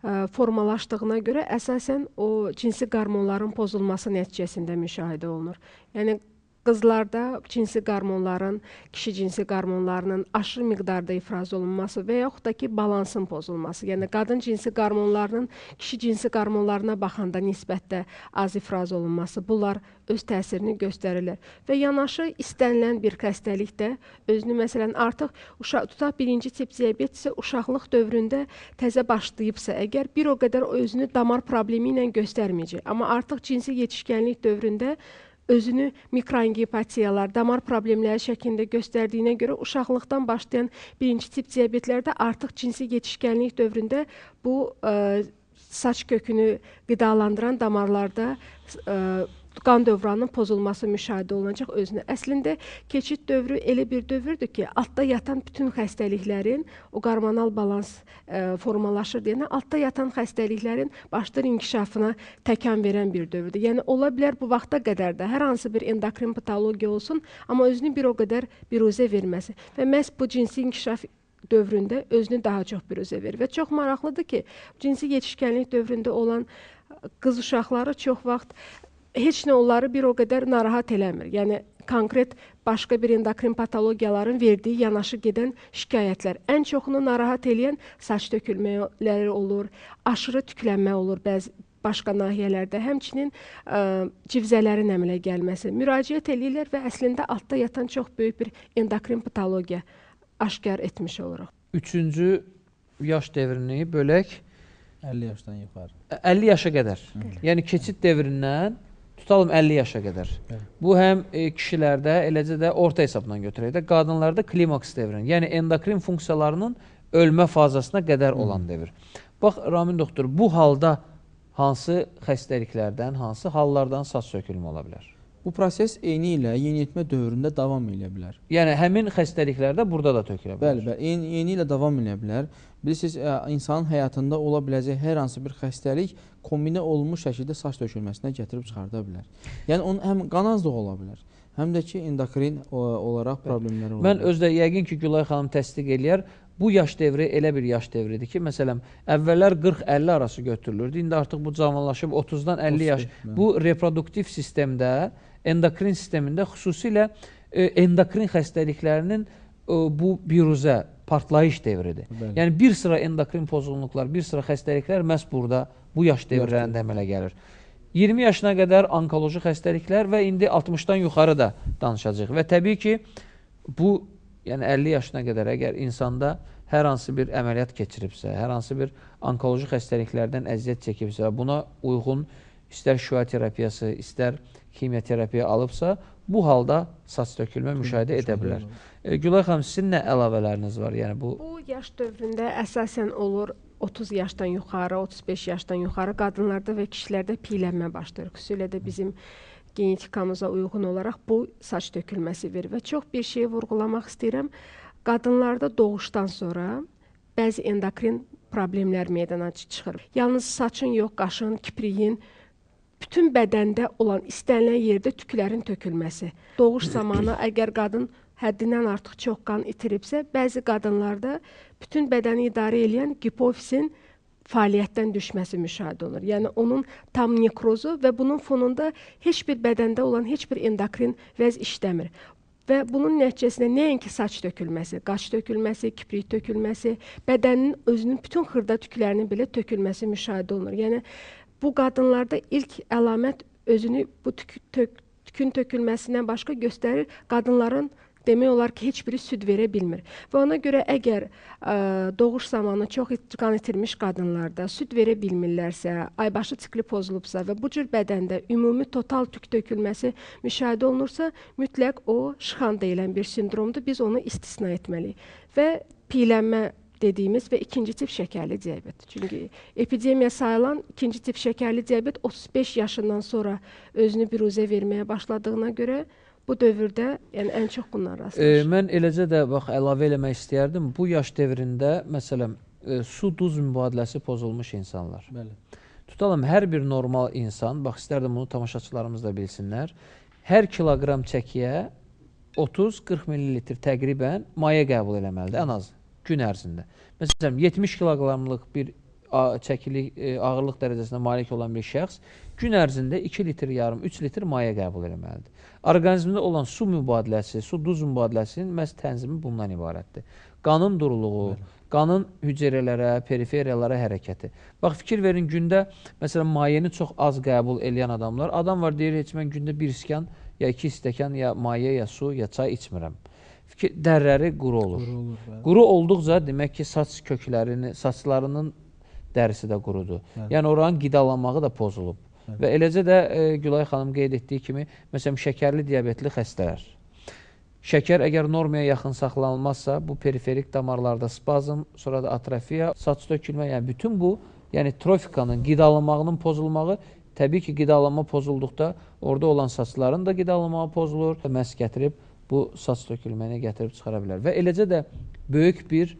formalaşdığına görə əsasən o cinsi qarmonların pozulması nəticəsində müşahidə olunur. Yəni, qızlarda cinsi qarmonların, kişi cinsi qarmonlarının aşırı miqdarda ifraz olunması və yaxud da ki, balansın pozulması. Yəni, qadın cinsi qarmonlarının kişi cinsi qarmonlarına baxanda nisbətdə az ifraz olunması, bunlar öz təsirini göstərirlər. Və yanaşı istənilən bir xəstəlikdə özünü, məsələn, artıq tutaq birinci tip diabet isə uşaqlıq dövründə təzə başlayıbsa, əgər bir o qədər özünü damar problemi ilə göstərməyəcək. Amma artıq cinsi yetişkənlik dövründə özünü mikroangipatiyalar, damar problemləri şəklində göstərdiyinə görə uşaqlıqdan başlayan birinci tip diabetlərdə artıq cinsi yetişkənlik dövründə bu saç kökünü qidalandıran damarlarda qan dövranının pozulması müşahidə olunacaq özünə. Əslində, keçid dövrü elə bir dövrdür ki, altda yatan bütün xəstəliklərin, o qarmonal balans formalaşır deyənə, altda yatan xəstəliklərin başdır inkişafına təkan verən bir dövrdür. Yəni, ola bilər bu vaxta qədər də hər hansı bir endokrin patologiya olsun, amma özünü bir o qədər biruzə verməsi və məhz bu cinsi inkişaf dövründə özünü daha çox büruzə verir. Və çox maraqlıdır ki, cinsi yetişkənlik dövründə olan qız uşaqları çox vaxt heç nə onları bir o qədər narahat eləmir. Yəni konkret başqa bir endokrin patologiyaların verdiyi yanaşı gedən şikayətlər. Ən çoxunu narahat eləyən saç tökülmələri olur, aşırı tüklənmə olur bəzi başqa nahiyələrdə, həmçinin civzələrin əmələ gəlməsi. Müraciət eləyirlər və əslində altda yatan çox böyük bir endokrin patologiya aşkar etmiş oluruq. Üçüncü yaş devrini bölək 50 yaşdan yuxarı. 50 yaşa qədər. Yəni keçid devrindən tutalım 50 yaşa qədər. Bu həm kişilərdə, eləcə də orta hesabdan götürək də, qadınlarda klimaks devrini, yəni endokrin funksiyalarının ölmə fazasına qədər olan devr. Bax, Ramin doktor, bu halda hansı xəstəliklərdən, hansı hallardan saç sökülmə ola bilər? Bu proses eyni ilə yeniyetmə dövründə davam edə bilər. Yəni həmin xəstəliklərdə burada da tökülə bilər. Bəli, eyni ilə davam edə bilər. Bilirsiniz, insanın həyatında ola biləcək hər hansı bir xəstəlik kombinə olunmuş şəkildə saç tökülməsinə gətirib çıxarda bilər. Yəni onun həm qan azlığı ola bilər, həm də ki endokrin olaraq problemləri ola bilər. Mən özdə yəqin ki, Gülay xanım təsdiq eləyər. Bu yaş devri elə bir yaş devridir ki, məsələn, əvvəllər 40-50 arası götürülürdü. İndi artıq bu cavanlaşıb 30-dan 50 yaş. Bu reproduktiv sistemdə, endokrin sistemində xüsusilə endokrin xəstəliklərinin bu biruzə, partlayış devridir. Bəli. Yəni bir sıra endokrin pozğunluqlar, bir sıra xəstəliklər məhz burada, bu yaş devrlərində əmələ gəlir. 20 yaşına qədər onkoloji xəstəliklər və indi 60-dan yuxarı da danışacağıq. Və təbii ki, bu yəni 50 yaşına qədər əgər insanda hər hansı bir əməliyyat keçiribsə, hər hansı bir onkoloji xəstəliklərdən əziyyət çəkibsə, buna uyğun istər şüa terapiyası, istər kimyoterapiya alıbsa, bu halda saç tökülmə müşahidə edə bilər. Gülay xanım, sizin nə əlavələriniz var? Yəni bu yaş dövründə əsasən olur 30 yaşdan yuxarı, 35 yaşdan yuxarı qadınlarda və kişilərdə piylənmə başlayır. Xüsusilə də bizim genetikamıza uyğun olaraq bu saç tökülməsi verir. Və çox bir şeyi vurğulamaq istəyirəm. Qadınlarda doğuşdan sonra bəzi endokrin problemlər meydana çıxır. Yalnız saçın yox, qaşın, kipriyin, bütün bədəndə olan istənilən yerdə tüklərin tökülməsi. Doğuş zamanı əgər qadın həddindən artıq çox qan itiribsə, bəzi qadınlarda bütün bədəni idarə edən hipofisin fəaliyyətdən düşməsi müşahidə olunur. Yəni onun tam nekrozu və bunun fonunda heç bir bədəndə olan heç bir endokrin vəz işləmir. Və bunun nəticəsində nəinki saç tökülməsi, qaş tökülməsi, kiprik tökülməsi, bədənin özünün bütün xırda tüklərinin belə tökülməsi müşahidə olunur. Yəni bu qadınlarda ilk əlamət özünü bu tükün tökülməsindən başqa göstərir. Qadınların demək olar ki, heç biri süd verə bilmir. Və ona görə əgər doğuş zamanı çox qan itirmiş qadınlarda süd verə bilmirlərsə, aybaşı sikli pozulubsa və bu cür bədəndə ümumi total tük tökülməsi müşahidə olunursa, mütləq o şıxan deyilən bir sindromdur. Biz onu istisna etməliyik. Və piylənmə dediyimiz və ikinci tip şəkərli diabet. Çünki epidemiya sayılan ikinci tip şəkərli diabet 35 yaşından sonra özünü biruzə verməyə başladığına görə bu dövrdə yəni ən çox bunlar rastlaşır. Mən eləcə də bax əlavə eləmək istəyərdim. Bu yaş devrində məsələn su-duz mübadiləsi pozulmuş insanlar. Bəli. Tutalım hər bir normal insan, bax istərdim bunu tamaşaçılarımız da bilsinlər, hər kiloqram çəkiyə 30-40 ml təqribən maye qəbul eləməlidir ən az gün ərzində. Məsələn 70 kiloqramlıq bir çəkili ağırlıq dərəcəsinə malik olan bir şəxs gün ərzində 2 litr yarım, 3 litr maye qəbul etməlidir. Orqanizmdə olan su mübadiləsi, su-duz mübadiləsinin məhz tənzimi bundan ibarətdir. Qanın duruluğu, qanın hüceyrələrə, periferiyalara hərəkəti. Bax, fikir verin, gündə, məsələn, mayeni çox az qəbul edən adamlar, adam var, deyir, heç mən gündə 1 stəkan, ya 2 stəkan, ya maye, ya su, ya çay içmirəm. Dərləri quru olur. Quru olduqca, demək ki, saç köklərini, saçlarının dərisi də qurudur. Yəni, oranın qidalanmağı da pozulub. Və eləcə də Gülay xanım qeyd etdiyi kimi, məsələn, şəkərli diabetli xəstələr. Şəkər əgər normaya yaxın saxlanılmazsa, bu periferik damarlarda spazm, sonra da atrofiya, saç tökülmə, yəni bütün bu, yəni trofikanın, qidalanmağının pozulmağı, təbii ki, qidalanma pozulduqda orada olan saçların da qidalanmağı pozulur, məhz gətirib bu saç tökülməni gətirib çıxara bilər. Və eləcə də böyük bir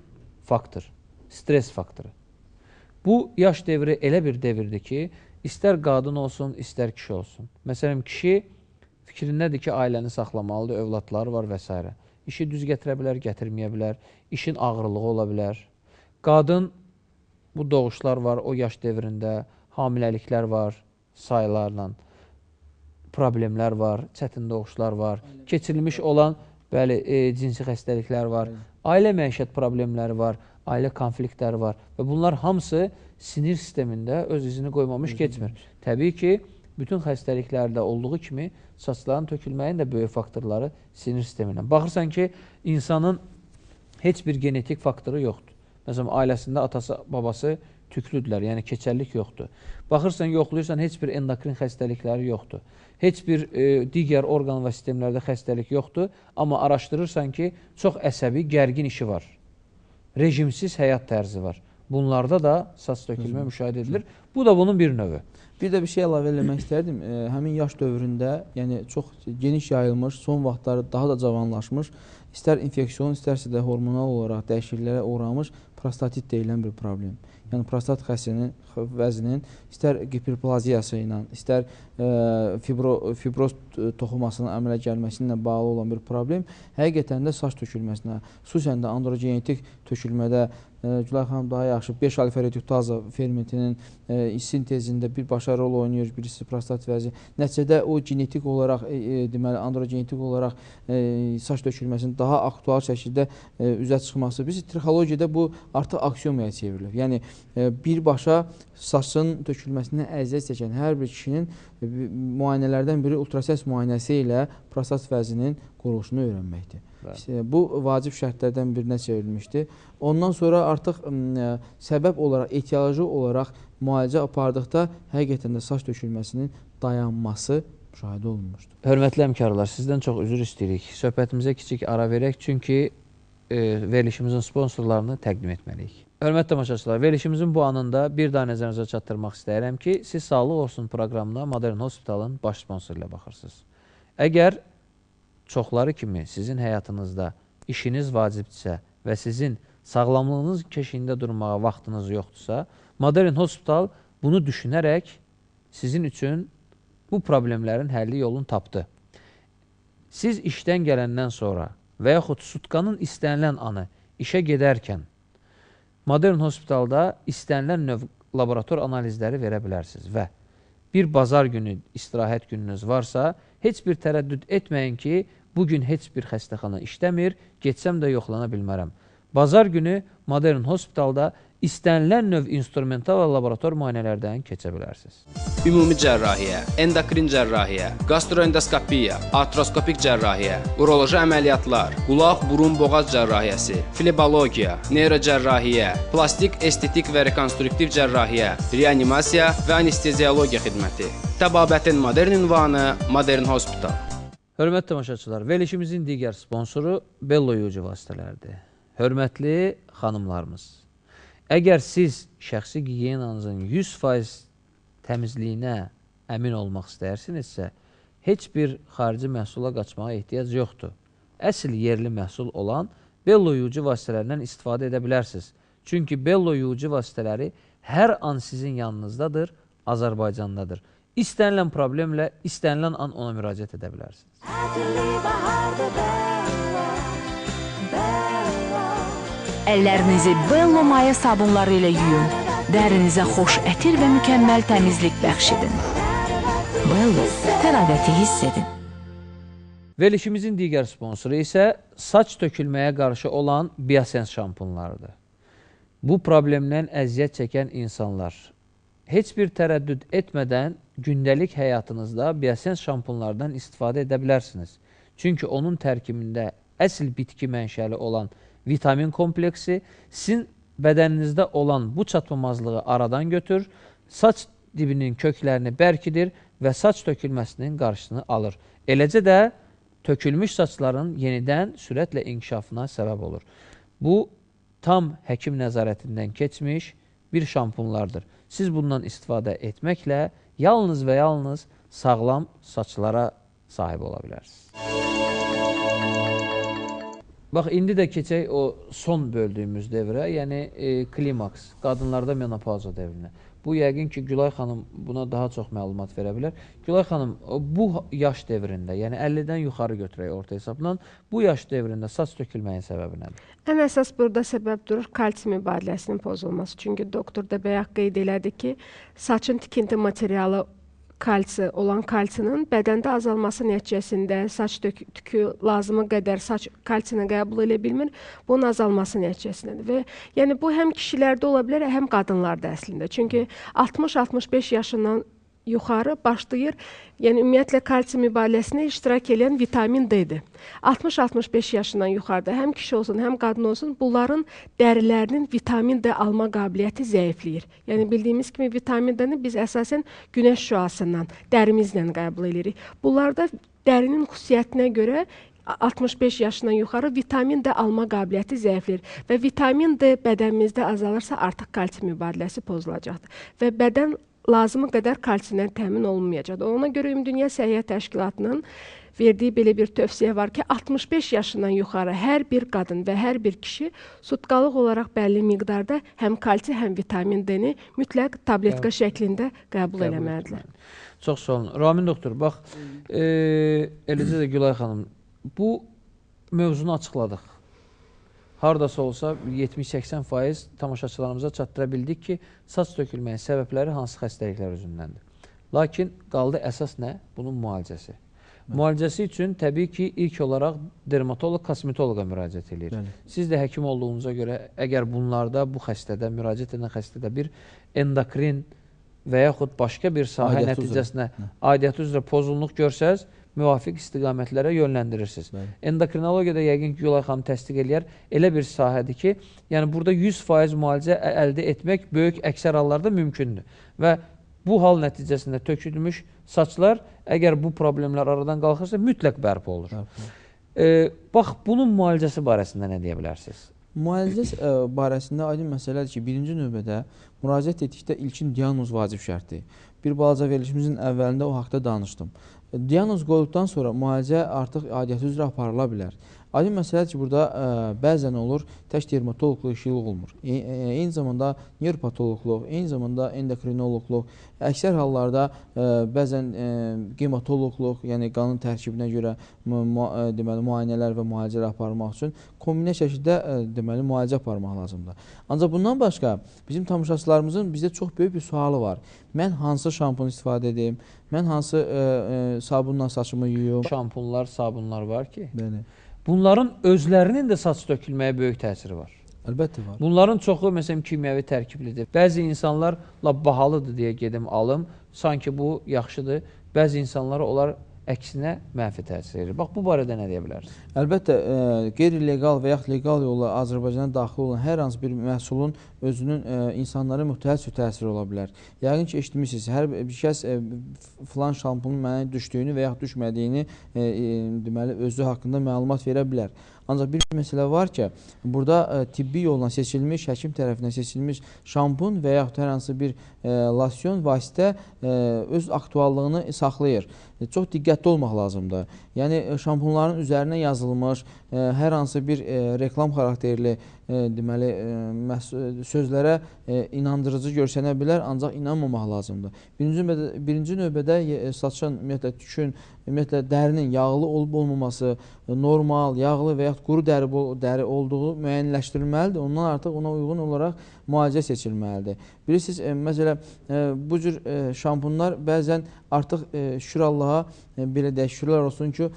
faktor, stres faktoru. Bu yaş devri elə bir devirdir ki, istər qadın olsun, istər kişi olsun. Məsələn, kişi fikrindədir ki, ailəni saxlamalıdır, övladları var və s. işi düz gətirə bilər, gətirməyə bilər, işin ağırlığı ola bilər. Qadın, bu doğuşlar var, o yaş devrində, hamiləliklər var, sayılarla, problemlər var, çətin doğuşlar var, keçirilmiş olan cinsi xəstəliklər var, ailə məişət problemləri var, ailə konfliktləri var və bunlar hamısı sinir sistemində öz izini qoymamış keçmir. Təbii ki, bütün xəstəliklərdə olduğu kimi saçların tökülməyin də böyük faktorları sinir sistemindən. Baxırsan ki, insanın heç bir genetik faktoru yoxdur. Məsələn, ailəsində atası, babası tüklüdürlər, yəni keçərlik yoxdur. Baxırsan, yoxlayırsan, heç bir endokrin xəstəlikləri yoxdur. Heç bir digər orqan və sistemlərdə xəstəlik yoxdur, amma araşdırırsan ki, çox əsəbi, gərgin işi var. Rejimsiz həyat tərzi var. Bunlarda da saç tökülmə müşahidə edilir. Bu da bunun bir növü. Bir də bir şey əlavə eləmək istərdim. Həmin yaş dövründə, yəni çox geniş yayılmış, son vaxtları daha da cavanlaşmış, istər infeksion, istərsə də hormonal olaraq dəyişikliklərə uğramış prostatit deyilən bir problem. Yəni prostat xəstəsinin vəzinin istər hiperplaziyası ilə, istər fibroz toxumasının əmələ gəlməsinə bağlı olan bir problem həqiqətən də saç tökülməsinə, xüsusən də androgenetik tökülmədə Gülay xanım daha yaxşı 5-alfa reduktaz fermentinin sintezində birbaşa rol oynayır, birisi prostat vəzi. Nəticədə o genetik olaraq, deməli androgenetik olaraq saç tökülməsinin daha aktual şəkildə üzə çıxması. Biz trixologiyada bu artıq aksiyomaya çevrilir. Yəni birbaşa saçın tökülməsindən əziyyət çəkən hər bir kişinin müayinələrdən biri ultrasəs müayinəsi ilə prostat vəzinin quruluşunu öyrənməkdir. Bu vacib şərtlərdən birinə çevrilmişdir. Ondan sonra artıq səbəb olaraq, etioloji olaraq müalicə apardıqda həqiqətən də saç tökülməsinin dayanması müşahidə olunmuşdur. Hörmətli həmkarlar, sizdən çox üzr istəyirik. Söhbətimizə kiçik ara verək, çünki verilişimizin sponsorlarını təqdim etməliyik. Hörmətli tamaşaçılar, verilişimizin bu anında bir daha nəzərinizə çatdırmaq istəyirəm ki, siz Sağlıq Olsun proqramına Modern Hospitalın baş sponsoru ilə baxırsınız. Əgər çoxları kimi sizin həyatınızda işiniz vacibdirsə və sizin sağlamlığınız keşiyində durmağa vaxtınız yoxdursa, Modern Hospital bunu düşünərək sizin üçün bu problemlərin həlli yolunu tapdı. Siz işdən gələndən sonra və yaxud sutkanın istənilən anı işə gedərkən Modern Hospitalda istənilən növ laborator analizləri verə bilərsiniz və bir bazar günü istirahət gününüz varsa, heç bir tərəddüd etməyin ki, bugün heç bir xəstəxana işləmir, getsəm də yoxlana bilmərəm. Bazar günü Modern Hospitalda istənilən növ instrumental və laborator müayinələrdən keçə bilərsiniz. Ümumi cərrahiyyə, endokrin cərrahiyyə, gastroendoskopiya, artroskopik cərrahiyyə, uroloji əməliyyatlar, qulaq, burun, boğaz cərrahiyyəsi, flebologiya, neyrocərrahiyyə, plastik, estetik və rekonstruktiv cərrahiyyə, reanimasiya və anesteziologiya xidməti. Təbabətin modern ünvanı Modern Hospital. Hörmətli tamaşaçılar, verilişimizin digər sponsoru Bello Yucu vasitələridir. Hörmətli xanımlarımız, əgər siz şəxsi gigiyenanızın 100% təmizliyinə əmin olmaq istəyirsinizsə, heç bir xarici məhsula qaçmağa ehtiyac yoxdur. Əsl yerli məhsul olan Bello Yucu vasitələrindən istifadə edə bilərsiniz. Çünki Bello Yucu vasitələri hər an sizin yanınızdadır, Azərbaycandadır. İstənilən problemlə, istənilən an ona müraciət edə bilərsiniz. Əllərinizi Bello maya sabunları ilə yuyun. Dərinizə xoş ətir və mükəmməl təmizlik bəxş edin. Bello, təravəti hiss edin. Verilişimizin digər sponsoru isə saç tökülməyə qarşı olan Biosens şampunlarıdır. Bu problemdən əziyyət çəkən insanlar heç bir tərəddüd etmədən gündəlik həyatınızda Biosens şampunlardan istifadə edə bilərsiniz. Çünki onun tərkibində əsl bitki mənşəli olan vitamin kompleksi sizin bədəninizdə olan bu çatmamazlığı aradan götürür, saç dibinin köklərini bərkidir və saç tökülməsinin qarşısını alır. Eləcə də tökülmüş saçların yenidən sürətlə inkişafına səbəb olur. Bu, tam həkim nəzarətindən keçmiş bir şampunlardır. Siz bundan istifadə etməklə yalnız və yalnız sağlam saçlara sahib ola bilərsiniz. Bax, indi də keçək o son böldüyümüz devrə, yəni klimaks, qadınlarda menopauza devrinə. Bu yəqin ki, Gülay xanım buna daha çox məlumat verə bilər. Gülay xanım, bu yaş dövründə, yəni 50-dən yuxarı götürək orta hesabla, bu yaş dövründə saç tökülməyin səbəbi nədir? Ən əsas burada səbəb durur kalsium mübadiləsinin pozulması. Çünki doktor da bayaq qeyd elədi ki, saçın tikinti materialı kalsi olan kalsinin bədəndə azalması nəticəsində saç tükü lazımı qədər saç kalsini qəbul edə bilmir. Bunun azalması nəticəsindədir. Və yəni bu həm kişilərdə ola bilər, həm qadınlarda əslində. Çünki 60-65 yaşından yuxarı başlayır, yəni ümumiyyətlə kalsium mübadiləsində iştirak edən vitamin D-dir. 60-65 yaşından yuxarıda həm kişi olsun, həm qadın olsun, bunların dərilərinin vitamin D alma qabiliyyəti zəifləyir. Yəni bildiyimiz kimi vitamin D-ni biz əsasən günəş şüasından, dərimizlə qəbul edirik. Bunlarda dərinin xüsusiyyətinə görə 65 yaşından yuxarı vitamin D alma qabiliyyəti zəifləyir və vitamin D bədənimizdə azalırsa artıq kalsium mübadiləsi pozulacaqdır və bədən lazımı qədər kalsiumdan təmin olunmayacaqdır. Ona görə Ümumdünya Səhiyyə Təşkilatının verdiyi belə bir tövsiyə var ki, 65 yaşından yuxarı hər bir qadın və hər bir kişi sutkalıq olaraq bəlli miqdarda həm kalsi, həm vitamin D-ni mütləq tabletka şəklində qəbul eləməlidirlər. Çox sağ olun. Ramin doktor, bax, eləcə də Gülay xanım, bu mövzunu açıqladıq. Hardasa olsa 70-80% tamaşaçılarımıza çatdıra bildik ki, saç tökülməyin səbəbləri hansı xəstəliklər üzündəndir. Lakin qaldı əsas nə? Bunun müalicəsi. Müalicəsi üçün təbii ki, ilk olaraq dermatoloq, kosmetoloqa müraciət edir. Siz də həkim olduğunuza görə, əgər bunlarda, bu xəstədə, müraciət edən xəstədə bir endokrin və yaxud başqa bir sahə nəticəsinə aidiyyatı üzrə pozğunluq görsəz, müvafiq istiqamətlərə yönləndirirsiniz. Endokrinologiyada yəqin ki, Gülay xanım təsdiq eləyər, elə bir sahədir ki, yəni burada 100% müalicə əldə etmək böyük əksər hallarda mümkündür. Və bu hal nəticəsində tökülmüş saçlar, əgər bu problemlər aradan qalxırsa, mütləq bərpa olur. Bax, bunun müalicəsi barəsində nə deyə bilərsiniz? Müalicə barəsində aydın məsələdir ki, birinci növbədə müraciət etdikdə ilkin diaqnoz vacib şərtdir. Bir balaca verilişimizin əvvəlində o haqda danışdım. Diaqnoz qoyduqdan sonra müalicə artıq aidiyyatı üzrə aparıla bilər. Aydın məsələdir ki, burada bəzən olur, tək dermatoloqluq işçilik olmur. Eyni zamanda nevropatoloqluq, eyni zamanda endokrinoloqluq, əksər hallarda bəzən gematoloqluq, yəni qanın tərkibinə görə deməli, müayinələr və müalicələr aparmaq üçün kombinə şəkildə deməli, müalicə aparmaq lazımdır. Ancaq bundan başqa bizim tamaşaçılarımızın bizdə çox böyük bir sualı var. Mən hansı şampun istifadə edeyim? Mən hansı sabunla saçımı yuyum? Şampunlar, sabunlar var ki, Bəli. bunların özlərinin də saç tökülməyə böyük təsiri var. Əlbəttə var. Bunların çoxu məsələn kimyəvi tərkiblidir. Bəzi insanlar bahalıdır deyə gedim alım, sanki bu yaxşıdır. Bəzi insanlara onlar əksinə mənfi təsir edir. Bax, bu barədə nə deyə bilərsiniz? Əlbəttə, qeyri-legal və yaxud legal yolla Azərbaycana daxil olan hər hansı bir məhsulun özünün insanlara müxtəlif təsiri ola bilər. Yəqin ki, eşitmişsiniz, hər bir kəs filan şampunun mənə düşdüyünü və yaxud düşmədiyini deməli, özü haqqında məlumat verə bilər. Ancaq bir məsələ var ki, burada tibbi yolla seçilmiş, həkim tərəfindən seçilmiş şampun və yaxud hər hansı bir lasyon vasitə öz aktuallığını saxlayır. Çox diqqətli olmaq lazımdır. Yəni, şampunların üzərinə yazılmış hər hansı bir reklam xarakterli deməli, sözlərə inandırıcı görsənə bilər, ancaq inanmamaq lazımdır. Birinci növbədə saçın, ümumiyyətlə, tükün, ümumiyyətlə, dərinin yağlı olub-olmaması, normal, yağlı və yaxud quru dəri olduğu müəyyənləşdirilməlidir. Ondan artıq ona uyğun olaraq müalicə seçilməlidir. Bilirsiniz, məsələ, bu cür şampunlar bəzən artıq şükür Allaha, belə deyək, şükürlər olsun ki,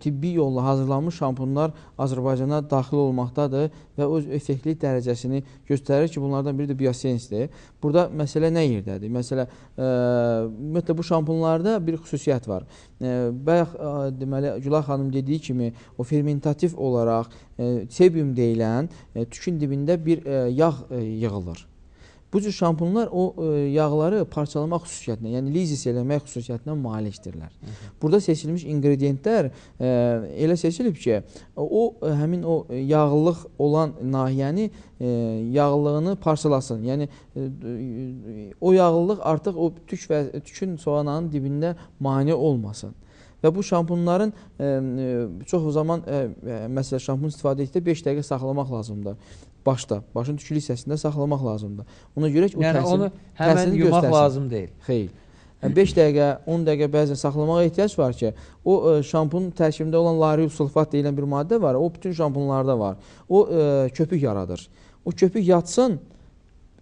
tibbi yolla hazırlanmış şampunlar Azərbaycana daxil olmaqdadır və öz effektlik dərəcəsini göstərir ki, bunlardan biri də biosensdir. Burada məsələ nə yerdədir? Məsələ, ümumiyyətlə, bu şampunlarda bir xüsusiyyət var. Bayaq, deməli, Gülay xanım dediyi kimi, o fermentativ olaraq sebium deyilən tükün dibində bir yağ yığılır. Bu cür şampunlar o yağları parçalamaq xüsusiyyətinə, yəni lizis eləmək xüsusiyyətinə malikdirlər. Burada seçilmiş ingrediyentlər elə seçilib ki, həmin o yağlılıq olan nahiyəni yağlılığını parçalasın. Yəni, o yağlılıq artıq o tük və tükün soğanağının dibində mane olmasın. Və bu şampunların çox zaman məsələn şampun istifadə etdikdə 5 dəqiqə saxlamaq lazımdır. Başın tükülü hissəsində saxlamaq lazımdır. Ona görə ki, o yəni onu həmən yumaq lazım deyil. Xeyr. 5 dəqiqə, 10 dəqiqə bəzən saxlamağa ehtiyac var ki, o şampunun tərkibində olan lauril sulfat deyilən bir maddə var, o bütün şampunlarda var. O köpük yaradır. O köpük yatsın,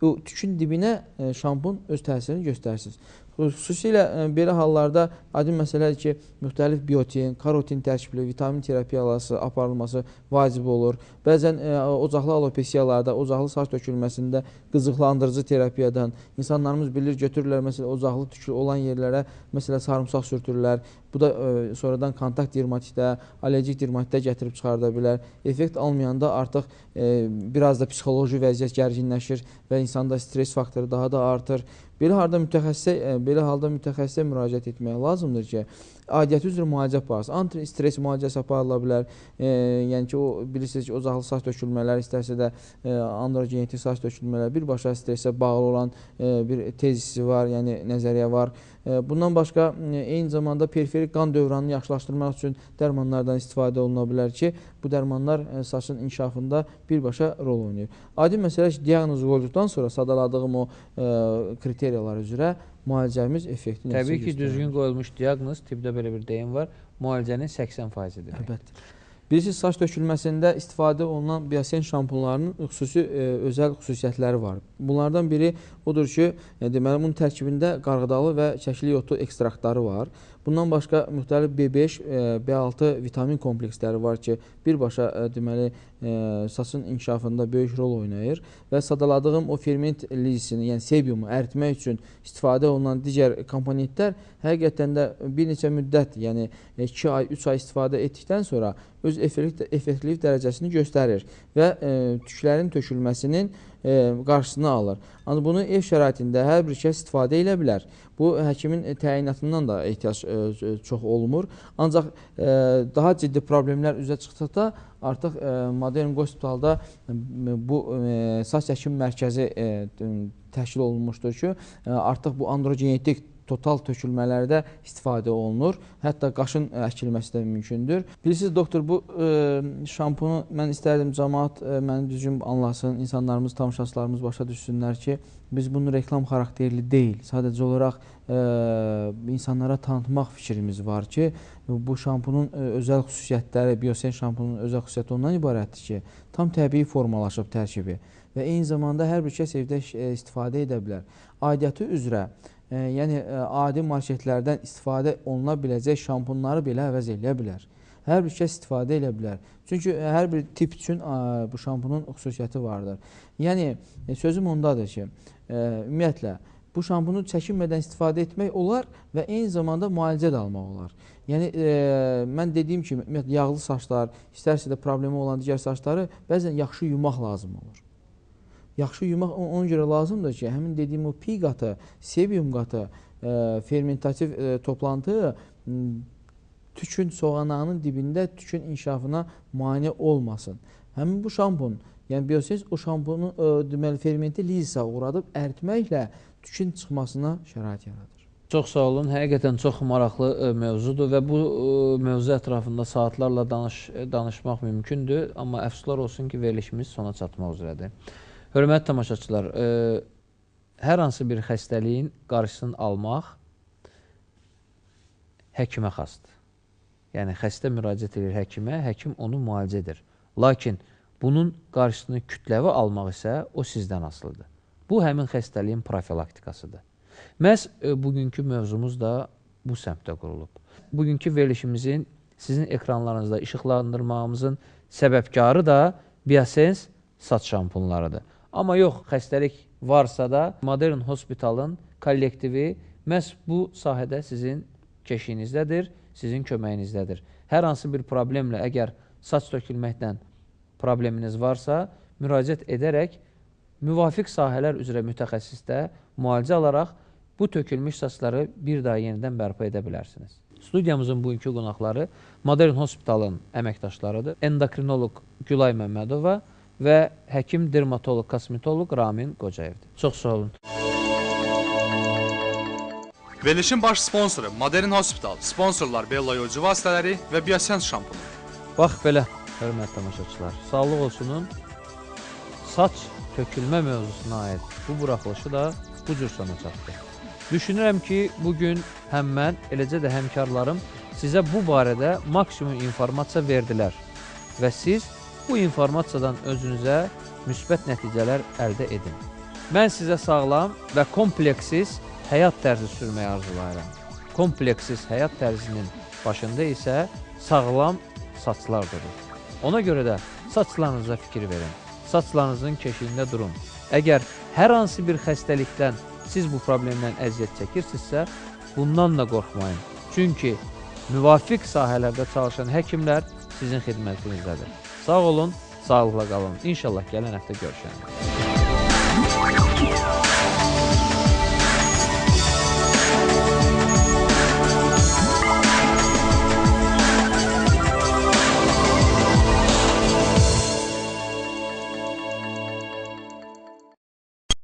o tükün dibinə şampun öz təsirini göstərsin. Xüsusilə belə hallarda aydın məsələdir ki, müxtəlif biotin, karotin tərkibli vitamin terapiyaları aparılması vacib olur. Bəzən ocaqlı alopesiyalarda, ocaqlı saç tökülməsində qızıqlandırıcı terapiyadan insanlarımız bilir, götürürlər məsələn ocaqlı tükü olan yerlərə məsələn sarımsaq sürtürürlər. Bu da sonradan kontakt dermatitə, allergik dermatitə gətirib çıxarda bilər. Effekt almayanda artıq biraz da psixoloji vəziyyət gərginləşir və insanda stres faktoru daha da artır. Belə halda mütəxəssisə müraciət etmək lazımdır ki, aidiyyəti üzrə müalicə aparsın. Anti-stres müalicəsi aparıla bilər. Yəni ki, bilirsiniz ki, ocaqlı saç tökülmələri, istərsə də androgenetik saç tökülmələri birbaşa stresə bağlı olan bir tezisi var, yəni nəzəriyyə var. Bundan başqa, eyni zamanda periferik qan dövranını yaxşılaşdırmaq üçün dərmanlardan istifadə oluna bilər ki, bu dərmanlar saçın inkişafında birbaşa rol oynayır. Adi məsələ ki, diaqnozu qoyduqdan sonra sadaladığım o kriteriyalar üzrə müalicəmiz effektiv nəticə Təbii ki, düzgün qoyulmuş diaqnoz, tibbdə belə bir deyim var, müalicənin 80%-dir. Əlbəttə. Bilirsiniz, saç tökülməsində istifadə olunan biosen şampunlarının xüsusi özəl xüsusiyyətləri var. Bunlardan biri odur ki, deməli, bunun tərkibində qarğıdalı və çəkili yotu ekstraktları var. Bundan başqa müxtəlif B5, B6 vitamin kompleksləri var ki, birbaşa deməli saçın inkişafında böyük rol oynayır və sadaladığım o ferment lizisini, yəni sebiumu əritmək üçün istifadə olunan digər komponentlər həqiqətən də bir neçə müddət, yəni 2 ay, 3 ay istifadə etdikdən sonra öz effektivlik dərəcəsini göstərir və tüklərin tökülməsinin qarşısını alır. Ancaq bunu ev şəraitində hər bir kəs istifadə edə bilər. Bu, həkimin təyinatından da ehtiyac çox olmur. Ancaq daha ciddi problemlər üzə çıxdıqda artıq modern hospitalda bu saç həkim mərkəzi təşkil olunmuşdur ki, artıq bu androgenetik total tökülmələrdə istifadə olunur. Hətta qaşın əkilməsi də mümkündür. Bilirsiniz, doktor, bu şampunu mən istərdim cəmaət məni düzgün anlasın, insanlarımız, tamaşaçılarımız başa düşsünlər ki, biz bunu reklam xarakterli deyil. Sadəcə olaraq insanlara tanıtmaq fikrimiz var ki, bu şampunun özəl xüsusiyyətləri, biosen şampunun özəl xüsusiyyəti ondan ibarətdir ki, tam təbii formalaşıb tərkibi və eyni zamanda hər bir kəs evdə istifadə edə bilər. Aidiyyəti üzrə, yəni adi marketlərdən istifadə oluna biləcək şampunları belə əvəz eləyə bilər. Hər bir kəs istifadə edə bilər. Çünki hər bir tip üçün bu şampunun xüsusiyyəti vardır. Yəni, sözüm ondadır ki, ümumiyyətlə, bu şampunu çəkinmədən istifadə etmək olar və eyni zamanda müalicə də almaq olar. Yəni, mən dediyim kimi, ümumiyyətlə, yağlı saçlar, istərsə də problemi olan digər saçları bəzən yaxşı yumaq lazım olur. Yaxşı yumaq ona görə lazımdır ki, həmin dediyim o pi qatı, sebium qatı, fermentativ toplantı tükün soğanağının dibində tükün inkişafına mane olmasın. Həmin bu şampun, yəni biosen o şampunu deməli fermenti lizisa uğradıb əritməklə tükün çıxmasına şərait yaradır. Çox sağ olun. Həqiqətən çox maraqlı mövzudur və bu mövzu ətrafında saatlarla danışmaq mümkündür. Amma əfsuslar olsun ki, verilişimiz sona çatmaq üzrədir. Hörmətli tamaşaçılar, hər hansı bir xəstəliyin qarşısını almaq həkimə xasdır. Yəni, xəstə müraciət edir həkimə, həkim onu müalicə edir. Lakin bunun qarşısını kütləvi almaq isə o sizdən asılıdır. Bu, həmin xəstəliyin profilaktikasıdır. Məhz bugünkü mövzumuz da bu səmtdə qurulub. Bugünkü verilişimizin sizin ekranlarınızda işıqlandırmağımızın səbəbkarı da Biosens saç şampunlarıdır. Amma yox, xəstəlik varsa da Modern Hospitalın kollektivi məhz bu sahədə sizin keşiyinizdədir, sizin köməyinizdədir. Hər hansı bir problemlə, əgər saç tökülməkdən probleminiz varsa, müraciət edərək müvafiq sahələr üzrə mütəxəssisdə müalicə alaraq bu tökülmüş saçları bir daha yenidən bərpa edə bilərsiniz. Studiyamızın bugünkü qonaqları Modern Hospitalın əməkdaşlarıdır. Endokrinoloq Gülay Məmmədova və həkim dermatoloq, kosmetoloq Ramin Qocayevdir. Çox sağ olun. Verilişin baş sponsoru Modern Hospital, sponsorlar Bella yolcu vasitələri və Biosense şampunu. Bax belə, hörmətli tamaşaçılar, Sağlıq olsunun saç tökülmə mövzusuna aid bu buraxılışı da bu cür sona çatdı. Düşünürəm ki, bugün həm mən, eləcə də həmkarlarım sizə bu barədə maksimum informasiya verdilər və siz bu informasiyadan özünüzə müsbət nəticələr əldə edin. Mən sizə sağlam və kompleksiz həyat tərzi sürməyi arzulayıram. Kompleksiz həyat tərzinin başında isə sağlam saçlar durur. Ona görə də saçlarınıza fikir verin. Saçlarınızın keşiyində durun. Əgər hər hansı bir xəstəlikdən siz bu problemdən əziyyət çəkirsinizsə, bundan da qorxmayın. Çünki müvafiq sahələrdə çalışan həkimlər sizin xidmətinizdədir. Sağ olun, sağlıqla qalın. İnşallah gələn həftə görüşərik.